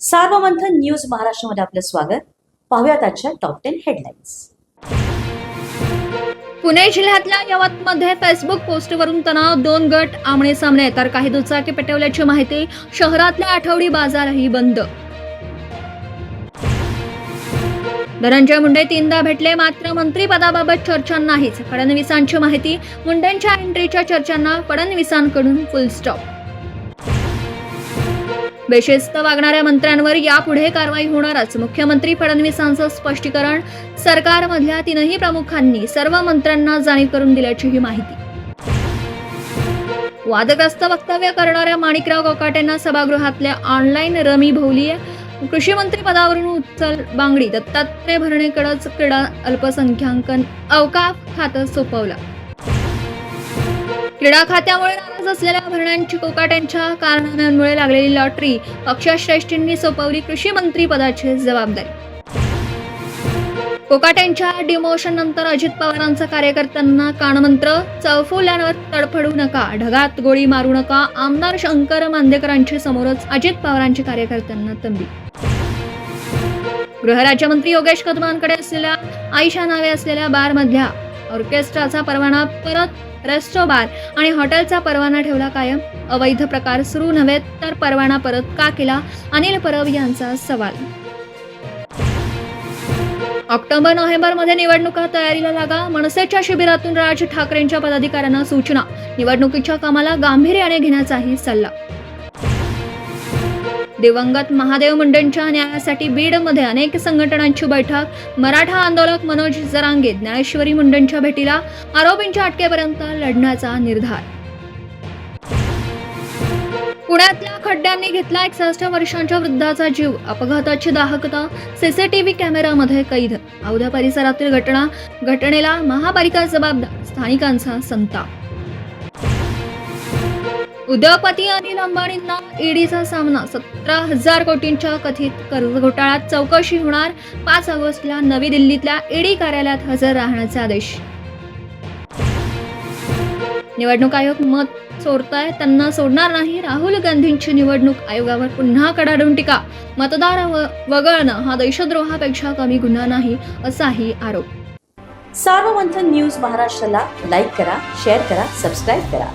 Sarvamanthan news महाराष्ट्रामध्ये आपलं स्वागत. पाहूयात आजच्या टॉप 10 हेडलाईन्स. पुणे जिल्ह्यातल्या यवतमध्ये फेसबुक पोस्टवरून तणाव, 2 गट आमने सामने, तर काही दुचाकी पेटवल्याची माहिती. शहरातल्या आठवडी बाजारही बंद. धनंजय मुंडे 3दा भेटले, मात्र मंत्रिपदाबाबत चर्चा नाहीच. फडणवीसांची माहिती. मुंडेंच्या एंट्रीच्या चर्चांना फडणवीसांकडून फुल स्टॉप. बेशिस्त वागणाऱ्या मंत्र्यांवर यापुढे कारवाई होणारच. मुख्यमंत्री फडणवीसांचं स्पष्टीकरण. सरकारमधल्या 3ही प्रमुखांनी सर्व मंत्र्यांना जाणीव करून दिल्याचीही माहिती. वादग्रस्त वक्तव्य करणाऱ्या माणिकराव कोकाटेंना सभागृहातल्या ऑनलाईन रमी भोवली. कृषी मंत्री पदावरून उचलबांगडी. दत्तात्रय भरणेकडंच क्रीडा अल्पसंख्याक अवकाफ खातं सोपवलं. क्रीडा खात्यामुळे नाराज असलेल्या भरण्यांची कोकाटेंच्या कारणांमुळे लागलेली लॉटरी. पक्षश्रेष्ठींनी सोपवली कृषी मंत्री पदाची जबाबदारी. कोकाटेंच्या डिमोशन नंतर अजित पवारांचा कार्यकर्त्यांना कानमंत्र. चौफुल्यांवर तडफडू नका, ढगात गोळी मारू नका. आमदार शंकर मांदेकरांच्या समोरच अजित पवारांच्या कार्यकर्त्यांना तंबी. गृहराज्यमंत्री योगेश कदमांकडे असलेल्या आईच्या नावे असलेल्या बारमधल्या ऑर्केस्ट्राचा परवाना परत. रेस्टो बार आणि हॉटेलचा परवाना ठेवला कायम. अवैध प्रकार सुरू नव्हे तर परवाना परत का केला? अनिल परब यांचा सवाल. ऑक्टोबर-नोव्हेंबर मध्ये निवडणुका तयारीला लागा. मनसेच्या शिबिरातून राज ठाकरेंच्या पदाधिकाऱ्यांना सूचना. निवडणुकीच्या कामाला गांभीर्याने घेण्याचाही सल्ला. दिवंगत महादेव मुंडेंच्या न्यायासाठी बीडमध्ये अनेक संघटनांची बैठक. मराठा आंदोलक मनोज जरांगे ज्ञानेश्वरी मुंडेंच्या भेटीला. आरोपींच्या अटकेपर्यंत लढण्याचा निर्धार. पुण्यातल्या खड्ड्यांनी घेतला 61 वर्षांच्या वृद्धाचा जीव. अपघाताची दाहकता. सीसीटीव्ही कॅमेरामध्ये कैद. औंध परिसरातील घटनेला महापालिका जबाबदार. स्थानिकांचा संताप. उद्योगपती अनिल अंबानींना ईडीचा सामना. 17,000 कोटींच्या कथित कर्ज घोटाळ्यात चौकशी होणार. 5 ऑगस्टला नवी दिल्लीतल्या ईडी कार्यालयात हजर राहण्याचे आदेश. निवडणूक आयोग मत चोरताय, त्यांना सोडणार नाही. राहुल गांधींची निवडणूक आयोगावर पुन्हा कडाडून टीका. मतदार वगळणं हा देशद्रोहापेक्षा कमी गुन्हा नाही, असाही आरोप. सार्वमंथन न्यूज महाराष्ट्राला लाईक करा, शेअर करा, सबस्क्राईब करा.